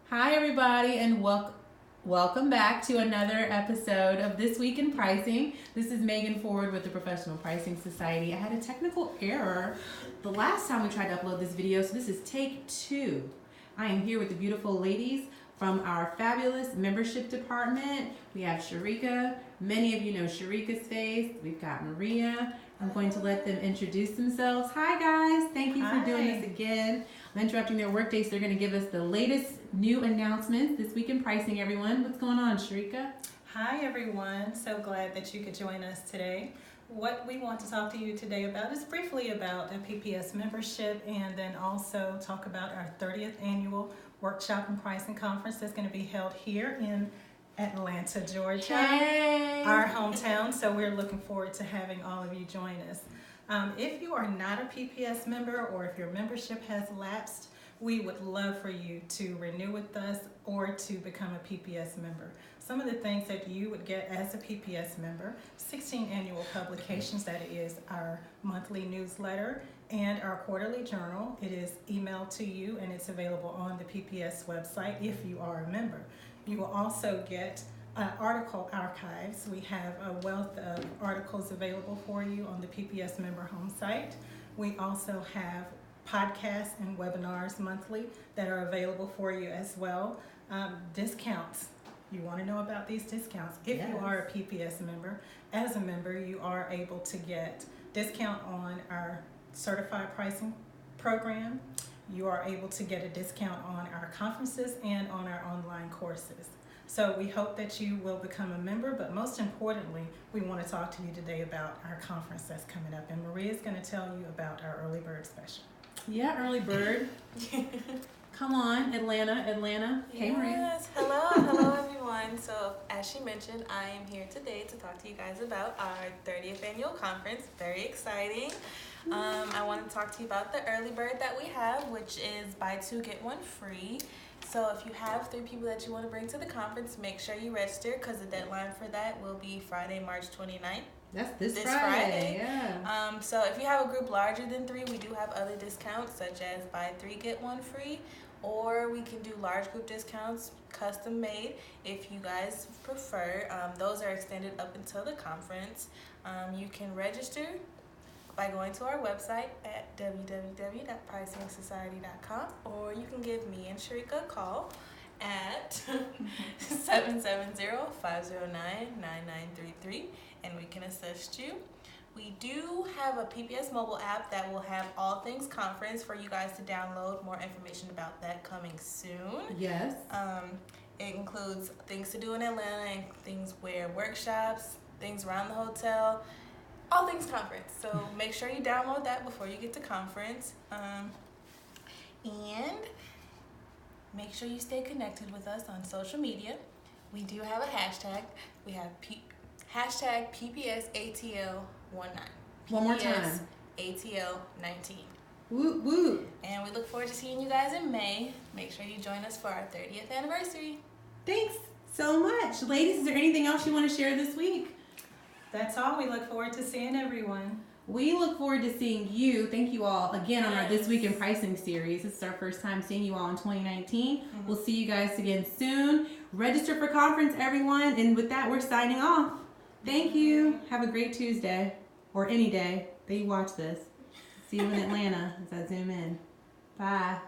Hi everybody and welcome back to another episode of This Week in Pricing. This is Megan Ford with the Professional Pricing Society. I had a technical error the last time we tried to upload this video, so this is take 2. I am here with the beautiful ladies from our fabulous membership department. We have Sharika. Many of you know Sharika's face. We've got Maria. I'm going to let them introduce themselves. Hi guys, thank you for doing this again. I'm interrupting their workday, so they're going to give us the latest new announcements this week in pricing, everyone. What's going on, Sharika? Hi everyone, so glad that you could join us today. What we want to talk to you today about is briefly about a PPS membership, and then also talk about our 30th annual workshop and pricing conference that's going to be held here in Atlanta, Georgia, our hometown. So we're looking forward to having all of you join us. If you are not a PPS member, or if your membership has lapsed, we would love for you to renew with us or to become a PPS member. Some of the things that you would get as a PPS member: 16 annual publications, that is our monthly newsletter and our quarterly journal. It is emailed to you and it's available on the PPS website if you are a member. You will also get article archives. We have a wealth of articles available for you on the PPS member home site. We also have podcasts and webinars monthly that are available for you as well. Discounts. You want to know about these discounts. If you are a PPS member, as a member, you are able to get discount on our certified pricing program. You are able to get a discount on our conferences and on our online courses. So we hope that you will become a member, but most importantly, we want to talk to you today about our conference that's coming up. And Maria's going to tell you about our early bird special. Yeah, early bird. Come on, Atlanta. Hey, Maria. Yes, hello everyone. So as she mentioned, I am here today to talk to you guys about our 30th annual conference. Very exciting. I want to talk to you about the early bird that we have, which is buy 2 get 1 free. So if you have 3 people that you want to bring to the conference, make sure you register, because the deadline for that will be Friday, March 29th. That's this Friday. Yeah. So if you have a group larger than 3, we do have other discounts, such as buy 3 get 1 free, or we can do large group discounts, custom made, if you guys prefer. Those are extended up until the conference. You can register by going to our website at www.pricingsociety.com, or you can give me and Sharika a call at 770-509-9933, and we can assist you. We do have a PPS mobile app that will have all things conference for you guys to download. More information about that coming soon. Yes. It includes things to do in Atlanta and things where workshops, things around the hotel, all things conference. So make sure you download that before you get to conference. And make sure you stay connected with us on social media. We do have a hashtag. We have hashtag PPSATL19. One more time. ATL19. Woo woo. And we look forward to seeing you guys in May. Make sure you join us for our 30th anniversary. Thanks so much. Ladies, is there anything else you want to share this week? That's all. We look forward to seeing everyone. We look forward to seeing you. Thank you all again on our This Week in Pricing series. This is our first time seeing you all in 2019. We'll see you guys again soon. Register for conference, everyone. And with that, we're signing off. Thank you. Have a great Tuesday, or any day that you watch this. See you in Atlanta as I zoom in. Bye.